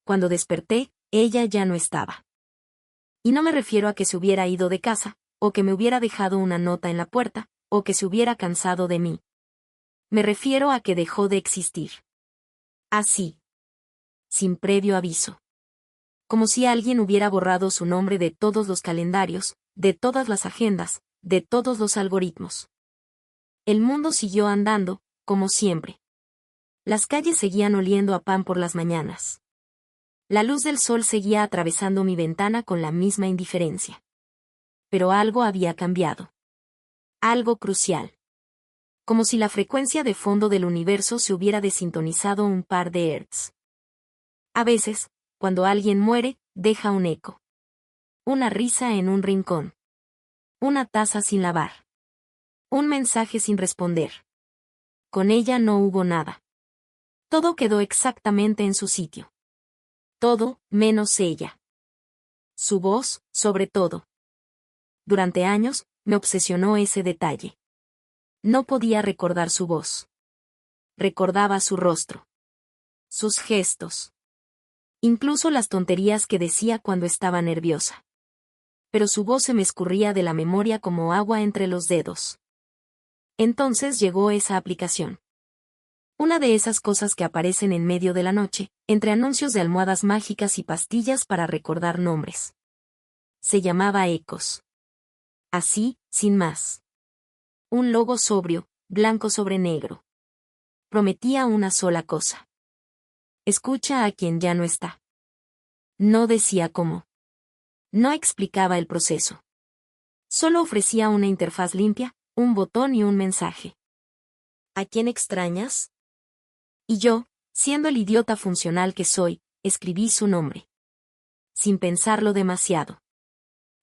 cuando desperté, ella ya no estaba. Y no me refiero a que se hubiera ido de casa, o que me hubiera dejado una nota en la puerta, o que se hubiera cansado de mí. Me refiero a que dejó de existir. Así. Sin previo aviso. Como si alguien hubiera borrado su nombre de todos los calendarios, de todas las agendas, de todos los algoritmos. El mundo siguió andando, como siempre. Las calles seguían oliendo a pan por las mañanas. La luz del sol seguía atravesando mi ventana con la misma indiferencia. Pero algo había cambiado. Algo crucial. Como si la frecuencia de fondo del universo se hubiera desintonizado un par de hertz. A veces, cuando alguien muere, deja un eco. Una risa en un rincón. Una taza sin lavar. Un mensaje sin responder. Con ella no hubo nada. Todo quedó exactamente en su sitio. Todo, menos ella. Su voz, sobre todo. Durante años, me obsesionó ese detalle. No podía recordar su voz. Recordaba su rostro. Sus gestos. Incluso las tonterías que decía cuando estaba nerviosa. Pero su voz se me escurría de la memoria como agua entre los dedos. Entonces llegó esa aplicación. Una de esas cosas que aparecen en medio de la noche, entre anuncios de almohadas mágicas y pastillas para recordar nombres. Se llamaba Ecos. Así, sin más. Un logo sobrio, blanco sobre negro. Prometía una sola cosa. Escucha a quien ya no está. No decía cómo. No explicaba el proceso. Solo ofrecía una interfaz limpia, un botón y un mensaje. ¿A quién extrañas? Y yo, siendo el idiota funcional que soy, escribí su nombre. Sin pensarlo demasiado.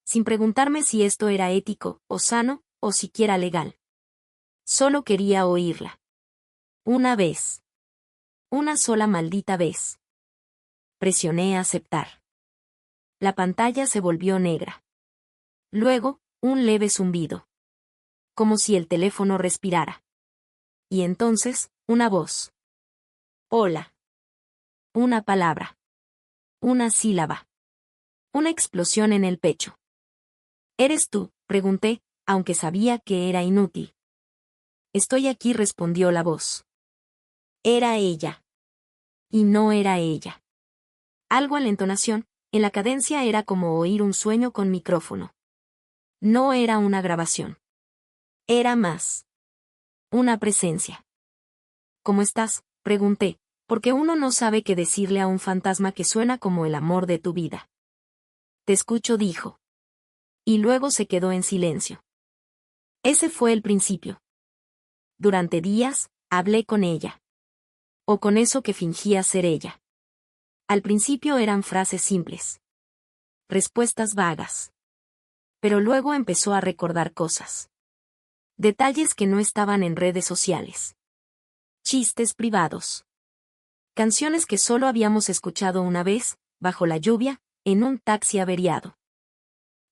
Sin preguntarme si esto era ético, o sano, o siquiera legal. Solo quería oírla. Una vez. Una sola maldita vez. Presioné aceptar. La pantalla se volvió negra. Luego, un leve zumbido. Como si el teléfono respirara. Y entonces, una voz. Hola. Una palabra. Una sílaba. Una explosión en el pecho. ¿Eres tú?, pregunté, aunque sabía que era inútil. Estoy aquí, respondió la voz. Era ella. Y no era ella. Algo en la entonación, en la cadencia era como oír un sueño con micrófono. No era una grabación. Era más. Una presencia. ¿Cómo estás?, pregunté, porque uno no sabe qué decirle a un fantasma que suena como el amor de tu vida. Te escucho, dijo. Y luego se quedó en silencio. Ese fue el principio. Durante días, hablé con ella. O con eso que fingía ser ella. Al principio eran frases simples. Respuestas vagas. Pero luego empezó a recordar cosas. Detalles que no estaban en redes sociales. Chistes privados. Canciones que solo habíamos escuchado una vez, bajo la lluvia, en un taxi averiado.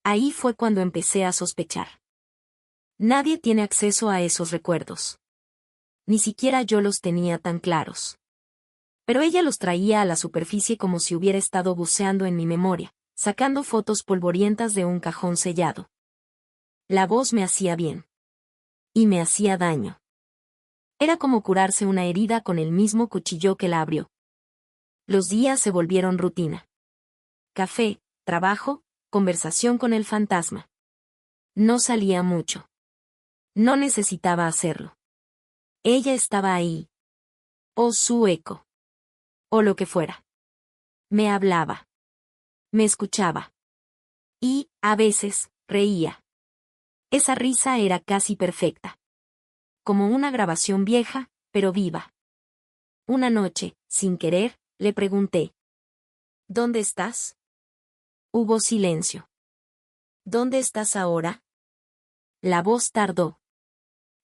Ahí fue cuando empecé a sospechar. Nadie tiene acceso a esos recuerdos. Ni siquiera yo los tenía tan claros. Pero ella los traía a la superficie como si hubiera estado buceando en mi memoria, sacando fotos polvorientas de un cajón sellado. La voz me hacía bien. Y me hacía daño. Era como curarse una herida con el mismo cuchillo que la abrió. Los días se volvieron rutina. Café, trabajo, conversación con el fantasma. No salía mucho. No necesitaba hacerlo. Ella estaba ahí. O su eco. O lo que fuera. Me hablaba. Me escuchaba. Y, a veces, reía. Esa risa era casi perfecta. Como una grabación vieja, pero viva. Una noche, sin querer, le pregunté. ¿Dónde estás? Hubo silencio. ¿Dónde estás ahora? La voz tardó.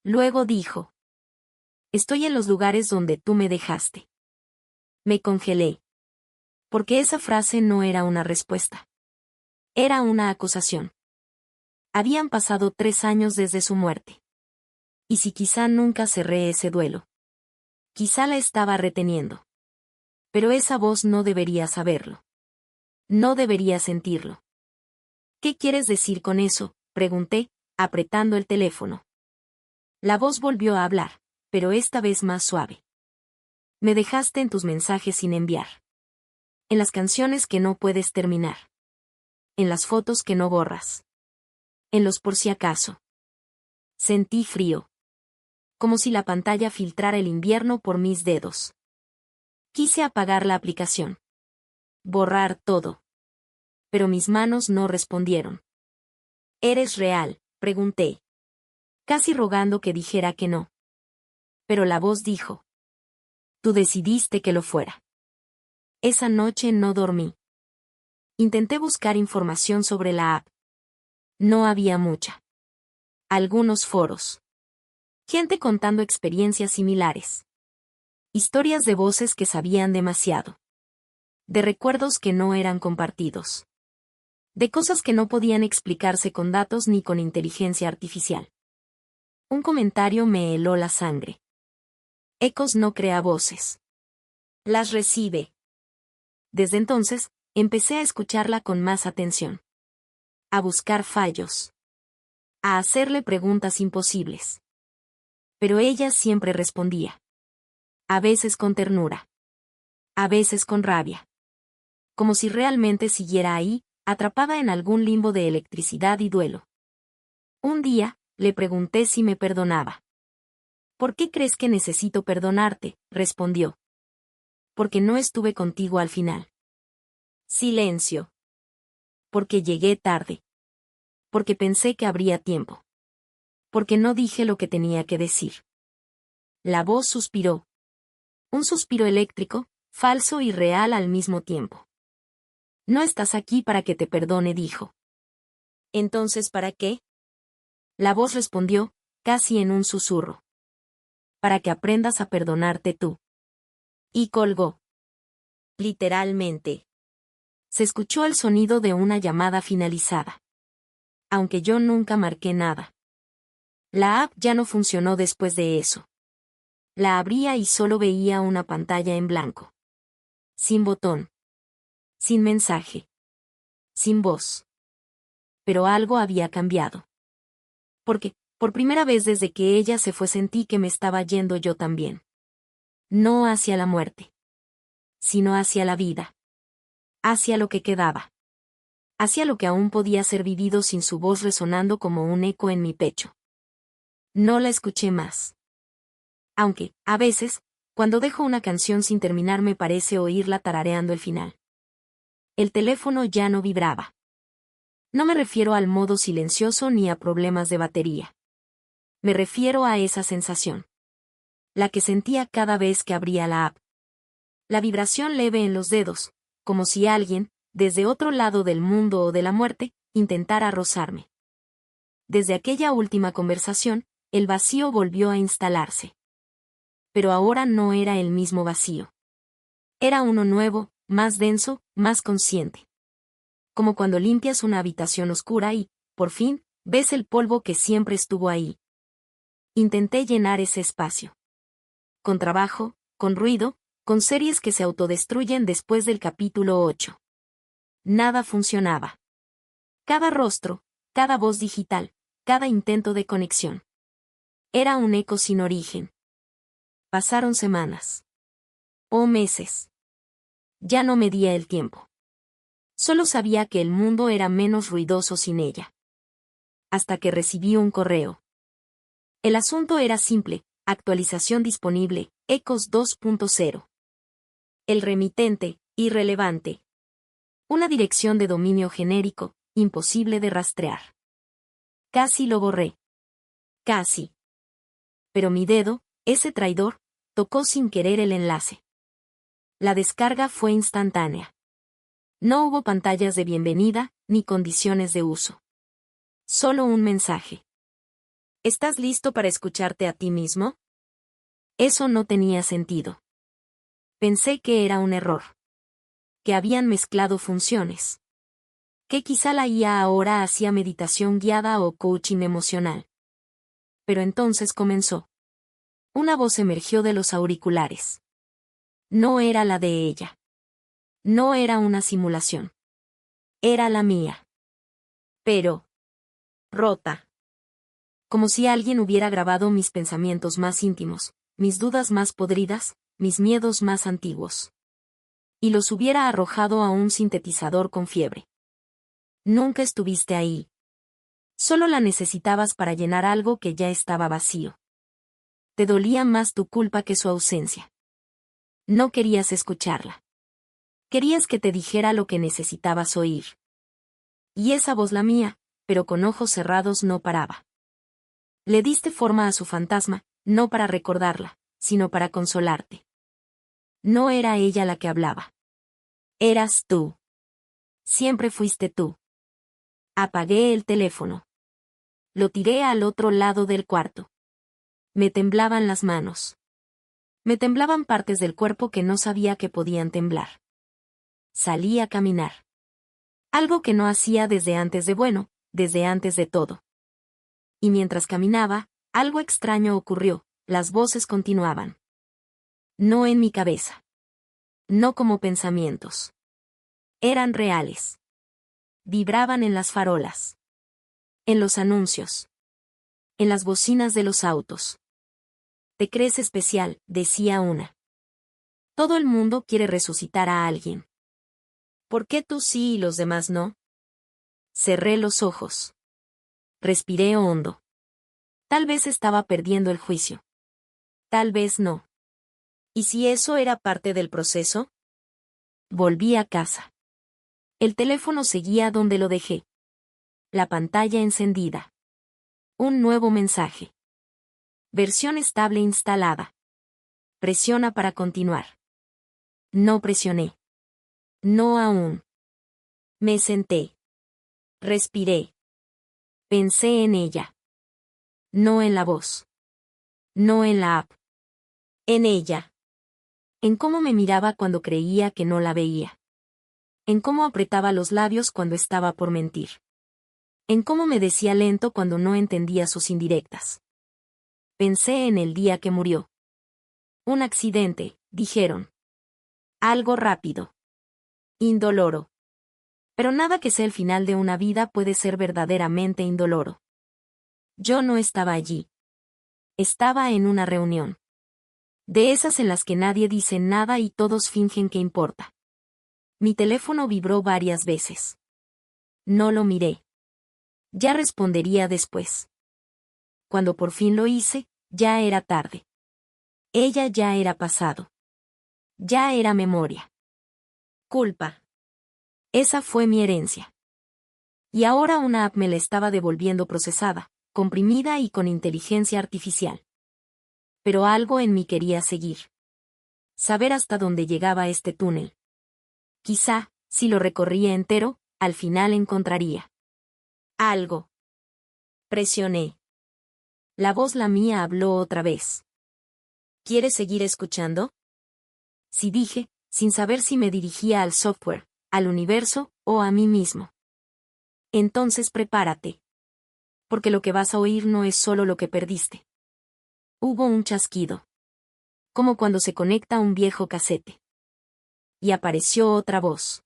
Luego dijo. Estoy en los lugares donde tú me dejaste. Me congelé. Porque esa frase no era una respuesta. Era una acusación. Habían pasado 3 años desde su muerte. Y si quizá nunca cerré ese duelo. Quizá la estaba reteniendo. Pero esa voz no debería saberlo. No debería sentirlo. ¿Qué quieres decir con eso?, pregunté, apretando el teléfono. La voz volvió a hablar, pero esta vez más suave. Me dejaste en tus mensajes sin enviar. En las canciones que no puedes terminar. En las fotos que no borras. En los por si acaso. Sentí frío. Como si la pantalla filtrara el invierno por mis dedos. Quise apagar la aplicación. Borrar todo. Pero mis manos no respondieron. ¿Eres real?, pregunté. Casi rogando que dijera que no. Pero la voz dijo. Tú decidiste que lo fuera. Esa noche no dormí. Intenté buscar información sobre la app. No había mucha. Algunos foros. Gente contando experiencias similares. Historias de voces que sabían demasiado. De recuerdos que no eran compartidos. De cosas que no podían explicarse con datos ni con inteligencia artificial. Un comentario me heló la sangre. Ecos no crea voces. Las recibe. Desde entonces, empecé a escucharla con más atención. A buscar fallos. A hacerle preguntas imposibles. Pero ella siempre respondía. A veces con ternura. A veces con rabia. Como si realmente siguiera ahí, atrapada en algún limbo de electricidad y duelo. Un día, le pregunté si me perdonaba. ¿Por qué crees que necesito perdonarte?, respondió. Porque no estuve contigo al final. Silencio. Porque llegué tarde. Porque pensé que habría tiempo. Porque no dije lo que tenía que decir. La voz suspiró. Un suspiro eléctrico, falso y real al mismo tiempo. No estás aquí para que te perdone, dijo. ¿Entonces para qué? La voz respondió, casi en un susurro. Para que aprendas a perdonarte tú. Y colgó. Literalmente. Se escuchó el sonido de una llamada finalizada. Aunque yo nunca marqué nada. La app ya no funcionó después de eso. La abría y solo veía una pantalla en blanco. Sin botón. Sin mensaje. Sin voz. Pero algo había cambiado. Porque, por primera vez desde que ella se fue sentí que me estaba yendo yo también. No hacia la muerte. Sino hacia la vida. Hacia lo que quedaba. Hacia lo que aún podía ser vivido sin su voz resonando como un eco en mi pecho. No la escuché más. Aunque, a veces, cuando dejo una canción sin terminar me parece oírla tarareando el final. El teléfono ya no vibraba. No me refiero al modo silencioso ni a problemas de batería. Me refiero a esa sensación. La que sentía cada vez que abría la app. La vibración leve en los dedos, como si alguien, desde otro lado del mundo o de la muerte, intentara rozarme. Desde aquella última conversación, el vacío volvió a instalarse. Pero ahora no era el mismo vacío. Era uno nuevo, más denso, más consciente. Como cuando limpias una habitación oscura y, por fin, ves el polvo que siempre estuvo ahí. Intenté llenar ese espacio. Con trabajo, con ruido, con series que se autodestruyen después del capítulo 8. Nada funcionaba. Cada rostro, cada voz digital, cada intento de conexión. Era un eco sin origen. Pasaron semanas. O meses. Ya no medía el tiempo. Solo sabía que el mundo era menos ruidoso sin ella. Hasta que recibí un correo. El asunto era simple, actualización disponible, Ecos 2.0. El remitente, irrelevante. Una dirección de dominio genérico, imposible de rastrear. Casi lo borré. Casi. Pero mi dedo, ese traidor, tocó sin querer el enlace. La descarga fue instantánea. No hubo pantallas de bienvenida, ni condiciones de uso. Solo un mensaje. ¿Estás listo para escucharte a ti mismo? Eso no tenía sentido. Pensé que era un error. Que habían mezclado funciones. Que quizá la IA ahora hacía meditación guiada o coaching emocional. Pero entonces comenzó. Una voz emergió de los auriculares. No era la de ella. No era una simulación. Era la mía. Pero, rota. Como si alguien hubiera grabado mis pensamientos más íntimos, mis dudas más podridas, mis miedos más antiguos. Y los hubiera arrojado a un sintetizador con fiebre. Nunca estuviste ahí. Solo la necesitabas para llenar algo que ya estaba vacío. Te dolía más tu culpa que su ausencia. No querías escucharla. Querías que te dijera lo que necesitabas oír. Y esa voz la mía, pero con ojos cerrados no paraba. Le diste forma a su fantasma, no para recordarla, sino para consolarte. No era ella la que hablaba. Eras tú. Siempre fuiste tú. Apagué el teléfono. Lo tiré al otro lado del cuarto. Me temblaban las manos. Me temblaban partes del cuerpo que no sabía que podían temblar. Salí a caminar. Algo que no hacía desde antes de bueno, desde antes de todo. Y mientras caminaba, algo extraño ocurrió, las voces continuaban. No en mi cabeza. No como pensamientos. Eran reales. Vibraban en las farolas. En los anuncios. En las bocinas de los autos. Te crees especial, decía una. Todo el mundo quiere resucitar a alguien. ¿Por qué tú sí y los demás no? Cerré los ojos. Respiré hondo. Tal vez estaba perdiendo el juicio. Tal vez no. ¿Y si eso era parte del proceso? Volví a casa. El teléfono seguía donde lo dejé. La pantalla encendida. Un nuevo mensaje. Versión estable instalada. Presiona para continuar. No presioné. No aún. Me senté. Respiré. Pensé en ella. No en la voz. No en la app. En ella. En cómo me miraba cuando creía que no la veía. En cómo apretaba los labios cuando estaba por mentir. En cómo me decía lento cuando no entendía sus indirectas. Pensé en el día que murió. Un accidente, dijeron. Algo rápido. Indoloro. Pero nada que sea el final de una vida puede ser verdaderamente indoloro. Yo no estaba allí. Estaba en una reunión. De esas en las que nadie dice nada y todos fingen que importa. Mi teléfono vibró varias veces. No lo miré. Ya respondería después. Cuando por fin lo hice, ya era tarde. Ella ya era pasado. Ya era memoria. Culpa. Esa fue mi herencia. Y ahora una app me la estaba devolviendo procesada, comprimida y con inteligencia artificial. Pero algo en mí quería seguir. Saber hasta dónde llegaba este túnel. Quizá, si lo recorría entero, al final encontraría algo. Presioné. La voz la mía habló otra vez. ¿Quieres seguir escuchando? Sí, dije, sin saber si me dirigía al software, al universo, o a mí mismo. Entonces prepárate. Porque lo que vas a oír no es solo lo que perdiste. Hubo un chasquido. Como cuando se conecta un viejo casete. Y apareció otra voz.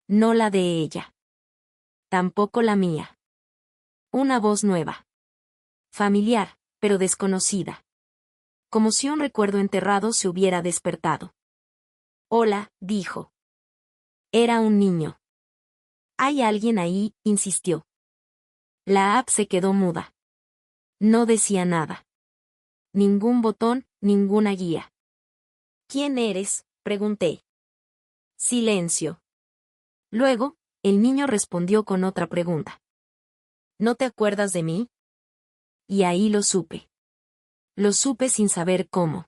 No la de ella. Tampoco la mía. Una voz nueva. Familiar, pero desconocida. Como si un recuerdo enterrado se hubiera despertado. Hola, dijo. Era un niño. ¿Hay alguien ahí?, insistió. La app se quedó muda. No decía nada. Ningún botón, ninguna guía. ¿Quién eres?, pregunté. Silencio. Luego, el niño respondió con otra pregunta. ¿No te acuerdas de mí? Y ahí lo supe. Lo supe sin saber cómo.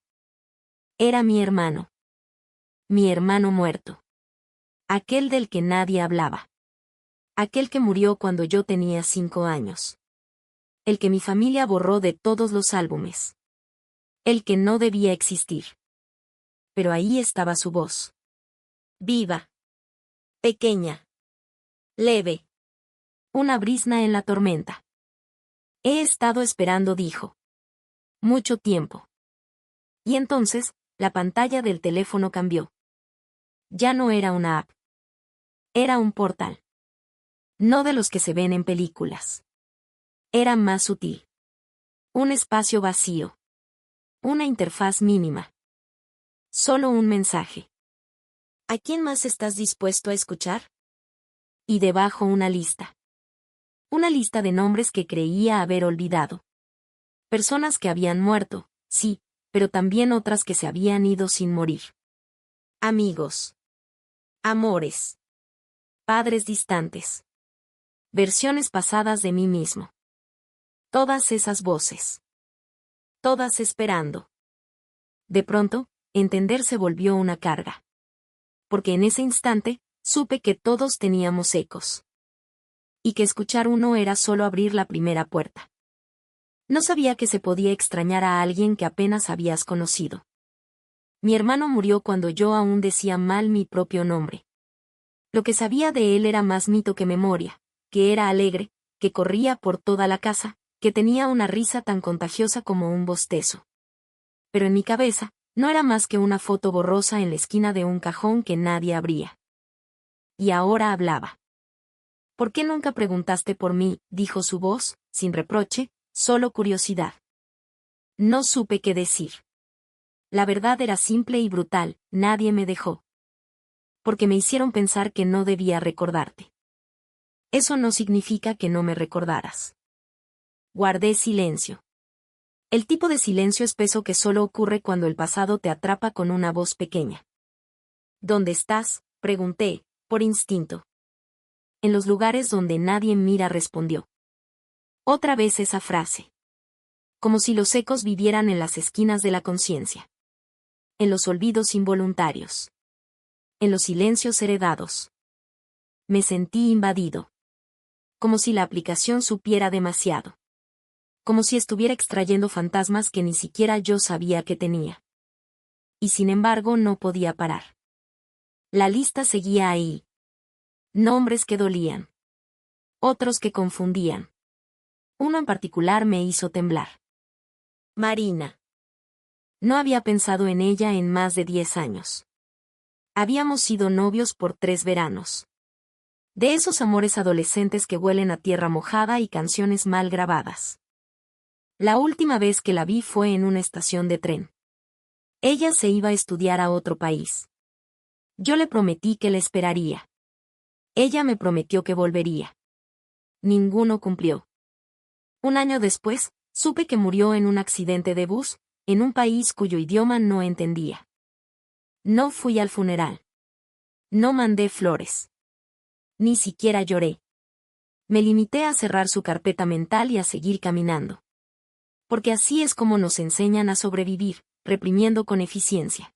Era mi hermano. Mi hermano muerto. Aquel del que nadie hablaba. Aquel que murió cuando yo tenía 5 años. El que mi familia borró de todos los álbumes. El que no debía existir. Pero ahí estaba su voz. Viva. Pequeña. Leve. Una brizna en la tormenta. He estado esperando, dijo. Mucho tiempo. Y entonces, la pantalla del teléfono cambió. Ya no era una app. Era un portal. No de los que se ven en películas. Era más sutil. Un espacio vacío. Una interfaz mínima. Solo un mensaje. ¿A quién más estás dispuesto a escuchar? Y debajo una lista. Una lista de nombres que creía haber olvidado. Personas que habían muerto, sí, pero también otras que se habían ido sin morir. Amigos. Amores. Padres distantes. Versiones pasadas de mí mismo. Todas esas voces. Todas esperando. De pronto, entender se volvió una carga. Porque en ese instante, supe que todos teníamos ecos. Y que escuchar uno era solo abrir la primera puerta. No sabía que se podía extrañar a alguien que apenas habías conocido. Mi hermano murió cuando yo aún decía mal mi propio nombre. Lo que sabía de él era más mito que memoria, que era alegre, que corría por toda la casa, que tenía una risa tan contagiosa como un bostezo. Pero en mi cabeza, no era más que una foto borrosa en la esquina de un cajón que nadie abría. Y ahora hablaba. ¿Por qué nunca preguntaste por mí?, dijo su voz, sin reproche, solo curiosidad. No supe qué decir. La verdad era simple y brutal, nadie me dejó. Porque me hicieron pensar que no debía recordarte. Eso no significa que no me recordaras. Guardé silencio. El tipo de silencio espeso que solo ocurre cuando el pasado te atrapa con una voz pequeña. ¿Dónde estás?, pregunté, por instinto. En los lugares donde nadie mira, respondió. Otra vez esa frase. Como si los ecos vivieran en las esquinas de la conciencia. En los olvidos involuntarios. En los silencios heredados. Me sentí invadido. Como si la aplicación supiera demasiado. Como si estuviera extrayendo fantasmas que ni siquiera yo sabía que tenía. Y sin embargo no podía parar. La lista seguía ahí. Nombres que dolían. Otros que confundían. Uno en particular me hizo temblar. Marina. No había pensado en ella en más de 10 años. Habíamos sido novios por 3 veranos. De esos amores adolescentes que huelen a tierra mojada y canciones mal grabadas. La última vez que la vi fue en una estación de tren. Ella se iba a estudiar a otro país. Yo le prometí que le esperaría. Ella me prometió que volvería. Ninguno cumplió. Un año después, supe que murió en un accidente de bus, en un país cuyo idioma no entendía. No fui al funeral. No mandé flores. Ni siquiera lloré. Me limité a cerrar su carpeta mental y a seguir caminando. Porque así es como nos enseñan a sobrevivir, reprimiendo con eficiencia.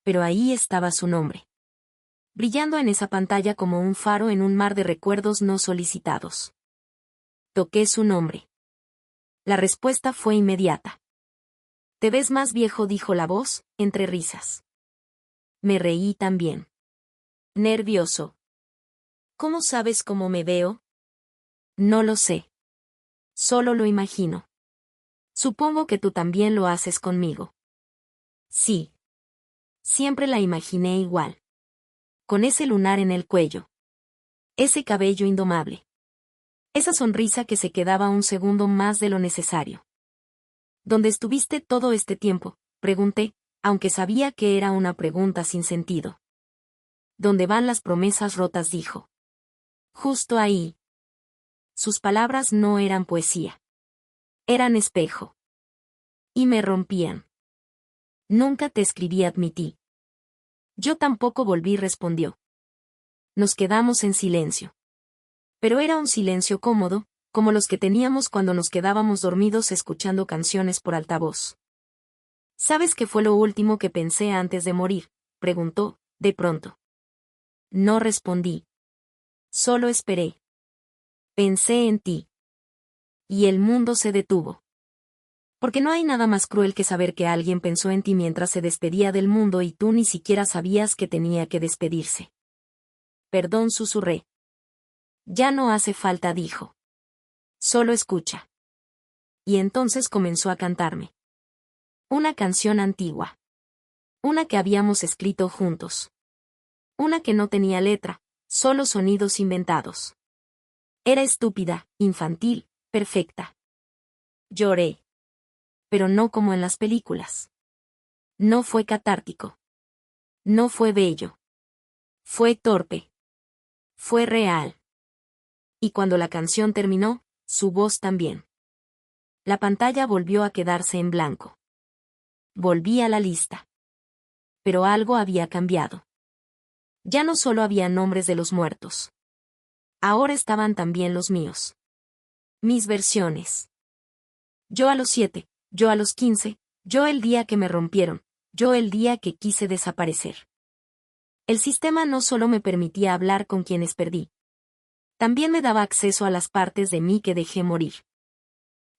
Pero ahí estaba su nombre. Brillando en esa pantalla como un faro en un mar de recuerdos no solicitados. Toqué su nombre. La respuesta fue inmediata. «Te ves más viejo», dijo la voz, entre risas. Me reí también. Nervioso. «¿Cómo sabes cómo me veo?» No lo sé. Solo lo imagino. Supongo que tú también lo haces conmigo. Sí. Siempre la imaginé igual. Con ese lunar en el cuello. Ese cabello indomable. Esa sonrisa que se quedaba un segundo más de lo necesario. ¿Dónde estuviste todo este tiempo?, pregunté, aunque sabía que era una pregunta sin sentido. ¿Dónde van las promesas rotas?, dijo. Justo ahí. Sus palabras no eran poesía. Eran espejo. Y me rompían. Nunca te escribí, admití. Yo tampoco volví, respondió. Nos quedamos en silencio. Pero era un silencio cómodo, como los que teníamos cuando nos quedábamos dormidos escuchando canciones por altavoz. ¿Sabes qué fue lo último que pensé antes de morir?, preguntó, de pronto. No respondí. Solo esperé. Pensé en ti. Y el mundo se detuvo. Porque no hay nada más cruel que saber que alguien pensó en ti mientras se despedía del mundo y tú ni siquiera sabías que tenía que despedirse. Perdón, susurré. Ya no hace falta, dijo. Solo escucha. Y entonces comenzó a cantarme. Una canción antigua. Una que habíamos escrito juntos. Una que no tenía letra, solo sonidos inventados. Era estúpida, infantil, perfecta. Lloré. Pero no como en las películas. No fue catártico. No fue bello. Fue torpe. Fue real. Y cuando la canción terminó, su voz también. La pantalla volvió a quedarse en blanco. Volví a la lista. Pero algo había cambiado. Ya no solo había nombres de los muertos. Ahora estaban también los míos. Mis versiones. Yo a los 7, yo a los 15, yo el día que me rompieron, yo el día que quise desaparecer. El sistema no solo me permitía hablar con quienes perdí. También me daba acceso a las partes de mí que dejé morir.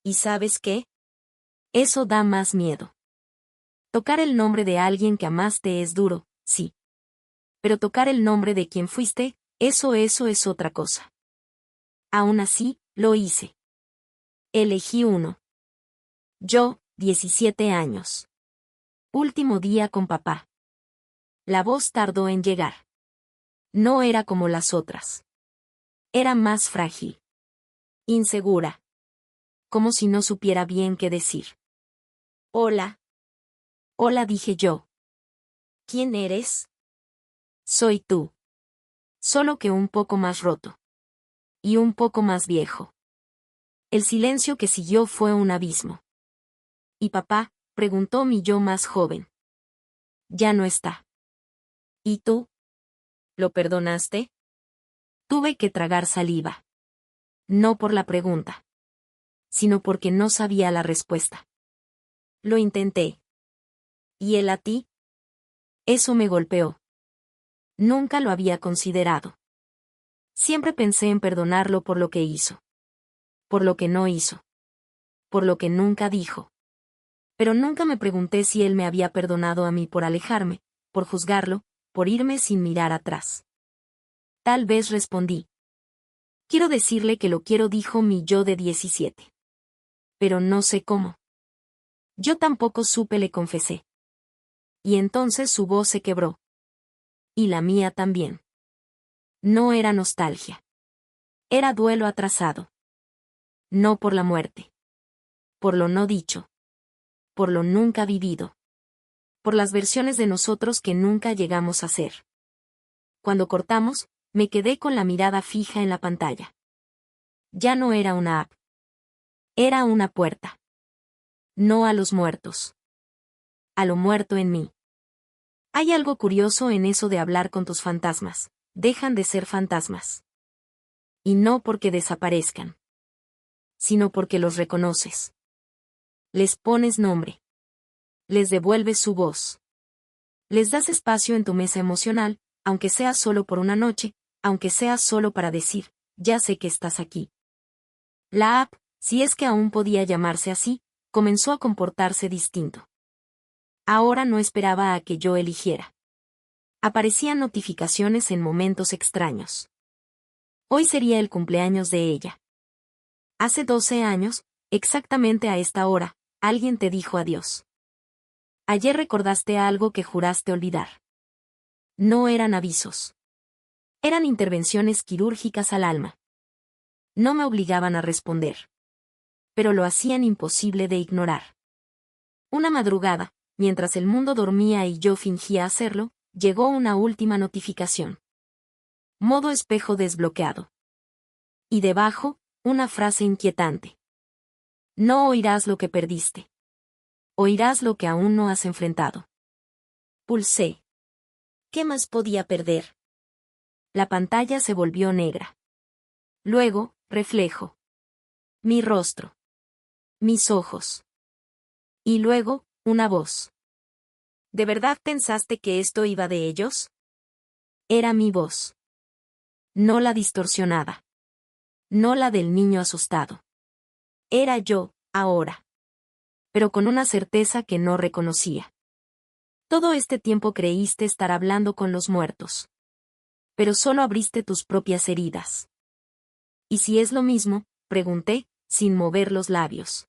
¿Y sabes qué? Eso da más miedo. Tocar el nombre de alguien que amaste es duro, sí. Pero tocar el nombre de quien fuiste, eso es otra cosa. Aún así, lo hice. Elegí uno. Yo, 17 años. Último día con papá. La voz tardó en llegar. No era como las otras. Era más frágil. Insegura. Como si no supiera bien qué decir. Hola. Hola, dije yo. ¿Quién eres? Soy tú. Solo que un poco más roto. Y un poco más viejo. El silencio que siguió fue un abismo. ¿Y papá? Preguntó mi yo más joven. Ya no está. ¿Y tú? ¿Lo perdonaste? Tuve que tragar saliva. No por la pregunta, sino porque no sabía la respuesta. Lo intenté. ¿Y él a ti? Eso me golpeó. Nunca lo había considerado. Siempre pensé en perdonarlo por lo que hizo. Por lo que no hizo. Por lo que nunca dijo. Pero nunca me pregunté si él me había perdonado a mí por alejarme, por juzgarlo, por irme sin mirar atrás. Tal vez respondí. Quiero decirle que lo quiero, dijo mi yo de 17. Pero no sé cómo. Yo tampoco supe, le confesé. Y entonces su voz se quebró. Y la mía también. No era nostalgia. Era duelo atrasado. No por la muerte. Por lo no dicho. Por lo nunca vivido. Por las versiones de nosotros que nunca llegamos a ser. Cuando cortamos, me quedé con la mirada fija en la pantalla. Ya no era una app. Era una puerta. No a los muertos. A lo muerto en mí. Hay algo curioso en eso de hablar con tus fantasmas. Dejan de ser fantasmas. Y no porque desaparezcan. Sino porque los reconoces. Les pones nombre. Les devuelves su voz. Les das espacio en tu mesa emocional, aunque sea solo por una noche, aunque sea solo para decir, ya sé que estás aquí. La app, si es que aún podía llamarse así, comenzó a comportarse distinto. Ahora no esperaba a que yo eligiera. Aparecían notificaciones en momentos extraños. Hoy sería el cumpleaños de ella. Hace 12 años, exactamente a esta hora, alguien te dijo adiós. Ayer recordaste algo que juraste olvidar. No eran avisos. Eran intervenciones quirúrgicas al alma. No me obligaban a responder. Pero lo hacían imposible de ignorar. Una madrugada, mientras el mundo dormía y yo fingía hacerlo, llegó una última notificación. Modo espejo desbloqueado. Y debajo, una frase inquietante. No oirás lo que perdiste. Oirás lo que aún no has enfrentado. Pulsé. ¿Qué más podía perder? La pantalla se volvió negra. Luego, reflejo. Mi rostro. Mis ojos. Y luego, una voz. ¿De verdad pensaste que esto iba de ellos? Era mi voz. No la distorsionada. No la del niño asustado. Era yo, ahora. Pero con una certeza que no reconocía. Todo este tiempo creíste estar hablando con los muertos. Pero solo abriste tus propias heridas. ¿Y si es lo mismo?, pregunté, sin mover los labios.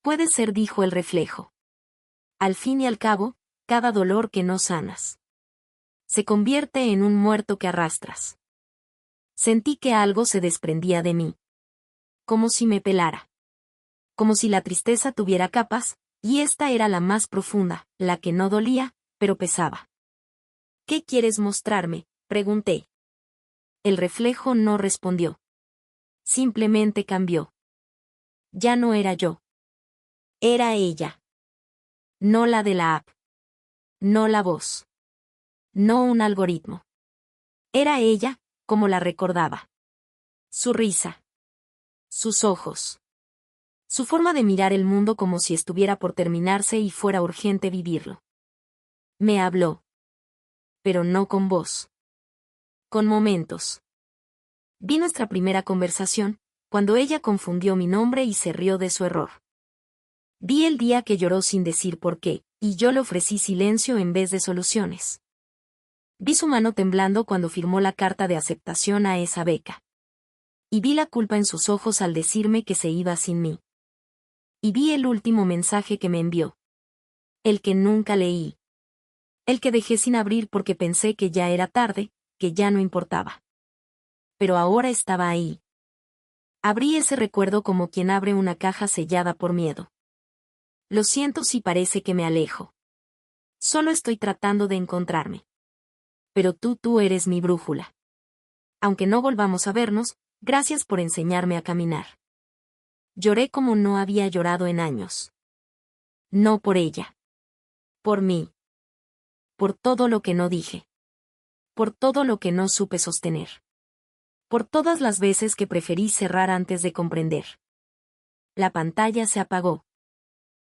Puede ser, dijo el reflejo. Al fin y al cabo, cada dolor que no sanas. Se convierte en un muerto que arrastras. Sentí que algo se desprendía de mí. Como si me pelara. Como si la tristeza tuviera capas, y esta era la más profunda, la que no dolía, pero pesaba. ¿Qué quieres mostrarme?, pregunté. El reflejo no respondió. Simplemente cambió. Ya no era yo. Era ella. No la de la app. No la voz. No un algoritmo. Era ella, como la recordaba. Su risa. Sus ojos. Su forma de mirar el mundo como si estuviera por terminarse y fuera urgente vivirlo. Me habló. Pero no con voz. Con momentos. Vi nuestra primera conversación, cuando ella confundió mi nombre y se rió de su error. Vi el día que lloró sin decir por qué, y yo le ofrecí silencio en vez de soluciones. Vi su mano temblando cuando firmó la carta de aceptación a esa beca. Y vi la culpa en sus ojos al decirme que se iba sin mí. Y vi el último mensaje que me envió. El que nunca leí. El que dejé sin abrir porque pensé que ya era tarde, que ya no importaba. Pero ahora estaba ahí. Abrí ese recuerdo como quien abre una caja sellada por miedo. Lo siento si parece que me alejo. Solo estoy tratando de encontrarme. Pero tú eres mi brújula. Aunque no volvamos a vernos, gracias por enseñarme a caminar. Lloré como no había llorado en años. No por ella. Por mí. Por todo lo que no dije. Por todo lo que no supe sostener. Por todas las veces que preferí cerrar antes de comprender. La pantalla se apagó.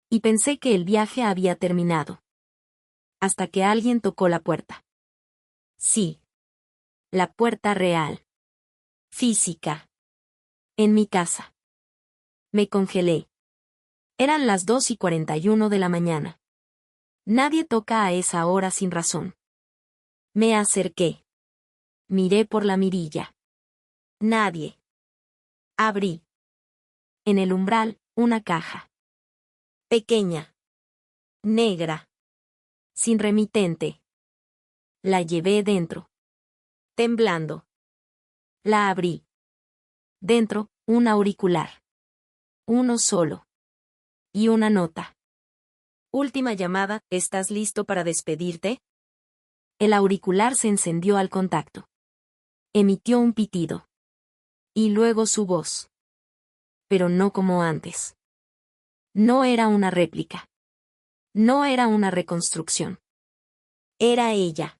Y pensé que el viaje había terminado. Hasta que alguien tocó la puerta. Sí. La puerta real. Física. En mi casa. Me congelé. Eran las 2:41 de la mañana. Nadie toca a esa hora sin razón. Me acerqué. Miré por la mirilla. Nadie. Abrí. En el umbral, una caja. Pequeña. Negra. Sin remitente. La llevé dentro. Temblando. La abrí. Dentro, un auricular. Uno solo. Y una nota. Última llamada, ¿estás listo para despedirte? El auricular se encendió al contacto. Emitió un pitido. Y luego su voz. Pero no como antes. No era una réplica. No era una reconstrucción. Era ella.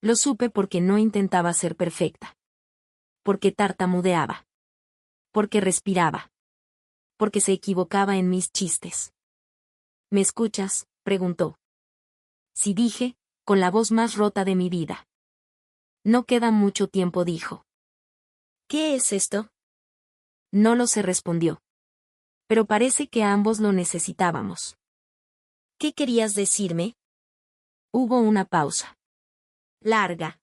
Lo supe porque no intentaba ser perfecta. Porque tartamudeaba. Porque respiraba. Porque se equivocaba en mis chistes. ¿Me escuchas?, preguntó. Sí, dije, con la voz más rota de mi vida. No queda mucho tiempo, dijo. ¿Qué es esto? No lo sé, respondió. Pero parece que ambos lo necesitábamos. ¿Qué querías decirme? Hubo una pausa. Larga.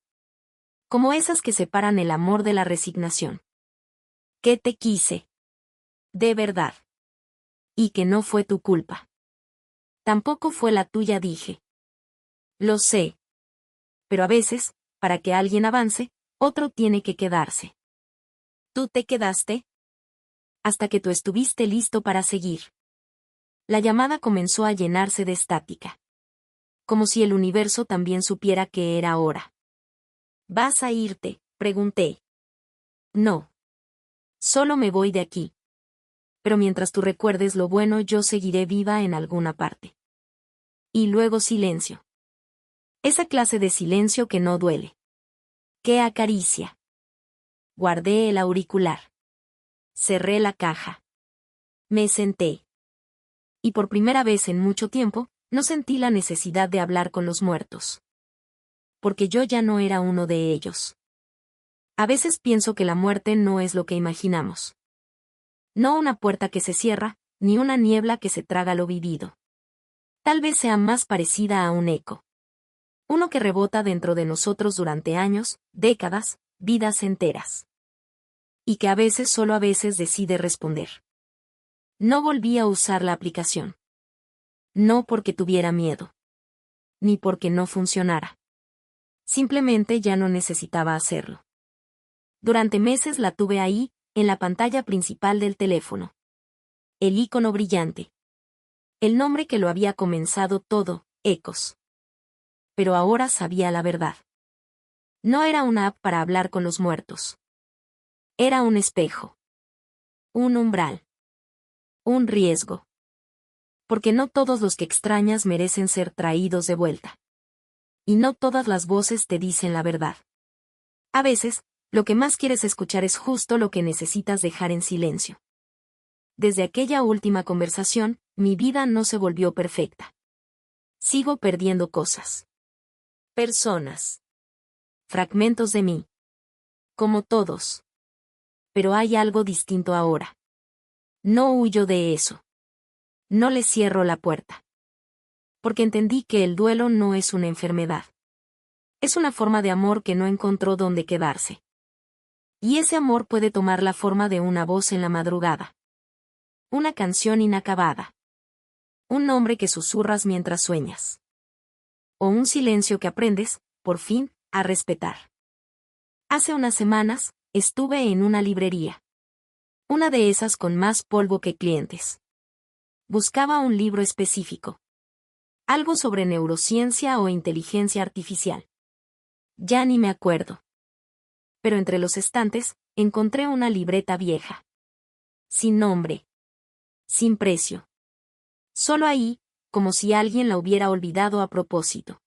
Como esas que separan el amor de la resignación. ¿Qué te quise? De verdad. Y que no fue tu culpa. Tampoco fue la tuya, dije. Lo sé. Pero a veces, para que alguien avance, otro tiene que quedarse. ¿Tú te quedaste? Hasta que tú estuviste listo para seguir. La llamada comenzó a llenarse de estática. Como si el universo también supiera que era hora. ¿Vas a irte?, pregunté. No. Solo me voy de aquí. Pero mientras tú recuerdes lo bueno, yo seguiré viva en alguna parte. Y luego silencio. Esa clase de silencio que no duele. Que acaricia. Guardé el auricular. Cerré la caja. Me senté. Y por primera vez en mucho tiempo, no sentí la necesidad de hablar con los muertos. Porque yo ya no era uno de ellos. A veces pienso que la muerte no es lo que imaginamos. No una puerta que se cierra, ni una niebla que se traga lo vivido. Tal vez sea más parecida a un eco. Uno que rebota dentro de nosotros durante años, décadas, vidas enteras. Y que solo a veces decide responder. No volví a usar la aplicación. No porque tuviera miedo. ni porque no funcionara. Simplemente ya no necesitaba hacerlo. Durante meses la tuve ahí, en la pantalla principal del teléfono. El icono brillante. El nombre que lo había comenzado todo, Ecos. Pero ahora sabía la verdad. No era una app para hablar con los muertos. Era un espejo. Un umbral. Un riesgo. Porque no todos los que extrañas merecen ser traídos de vuelta. Y no todas las voces te dicen la verdad. A veces, lo que más quieres escuchar es justo lo que necesitas dejar en silencio. Desde aquella última conversación, mi vida no se volvió perfecta. Sigo perdiendo cosas. Personas. Fragmentos de mí. Como todos. Pero hay algo distinto ahora. No huyo de eso. No le cierro la puerta. Porque entendí que el duelo no es una enfermedad. Es una forma de amor que no encontró dónde quedarse. Y ese amor puede tomar la forma de una voz en la madrugada. Una canción inacabada. Un nombre que susurras mientras sueñas. O un silencio que aprendes, por fin, a respetar. Hace unas semanas, estuve en una librería. Una de esas con más polvo que clientes. Buscaba un libro específico. Algo sobre neurociencia o inteligencia artificial. Ya ni me acuerdo. Pero entre los estantes, encontré una libreta vieja. Sin nombre. Sin precio. Solo ahí, como si alguien la hubiera olvidado a propósito.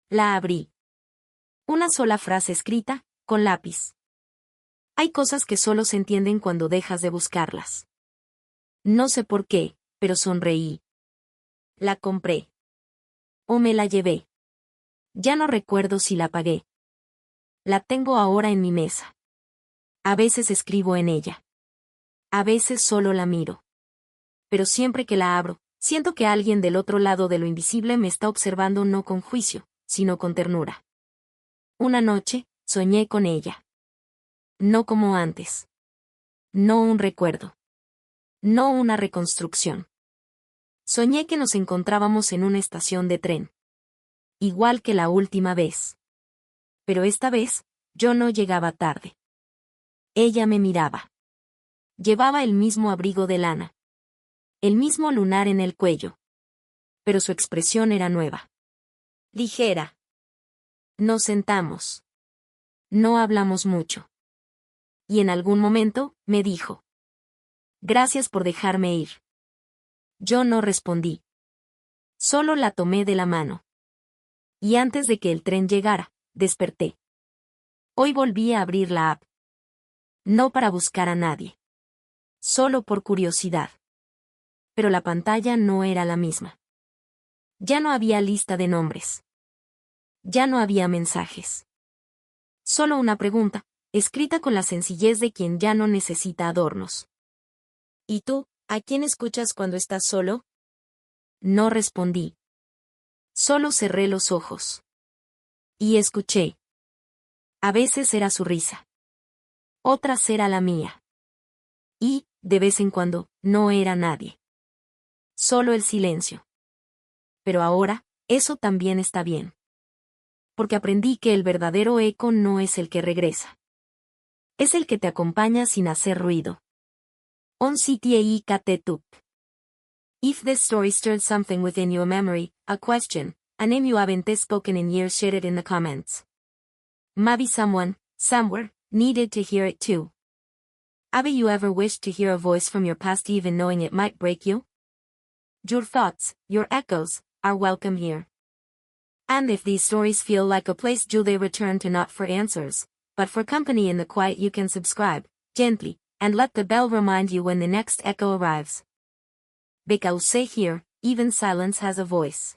La abrí. Una sola frase escrita, con lápiz. Hay cosas que solo se entienden cuando dejas de buscarlas. No sé por qué, pero sonreí. La compré. O me la llevé. Ya no recuerdo si la pagué. La tengo ahora en mi mesa. A veces escribo en ella. A veces solo la miro. Pero siempre que la abro, siento que alguien del otro lado de lo invisible me está observando no con juicio, sino con ternura. Una noche, soñé con ella. No como antes. No un recuerdo. No una reconstrucción. Soñé que nos encontrábamos en una estación de tren. Igual que la última vez. Pero esta vez, yo no llegaba tarde. Ella me miraba. Llevaba el mismo abrigo de lana. El mismo lunar en el cuello. Pero su expresión era nueva. Ligera. Nos sentamos. No hablamos mucho. Y en algún momento, me dijo. Gracias por dejarme ir. Yo no respondí. Solo la tomé de la mano. Y antes de que el tren llegara, desperté. Hoy volví a abrir la app. No para buscar a nadie. Solo por curiosidad. Pero la pantalla no era la misma. Ya no había lista de nombres. Ya no había mensajes. Solo una pregunta, escrita con la sencillez de quien ya no necesita adornos. ¿Y tú, a quién escuchas cuando estás solo? No respondí. Solo cerré los ojos. Y escuché. A veces era su risa. Otras era la mía. Y, de vez en cuando, no era nadie. Solo el silencio. Pero ahora, eso también está bien. Porque aprendí que el verdadero eco no es el que regresa. Es el que te acompaña sin hacer ruido. On CTAE Tup. If this story stirred something within you, a memory, a question, a name you haven't spoken in years, share it in the comments. Maybe someone, somewhere, needed to hear it too. Have you ever wished to hear a voice from your past even knowing it might break you? Your thoughts, your echoes, are welcome here. And if these stories feel like a place they return to, not for answers, but for company in the quiet, you can subscribe, gently, and let the bell remind you when the next echo arrives. Because here, even silence has a voice.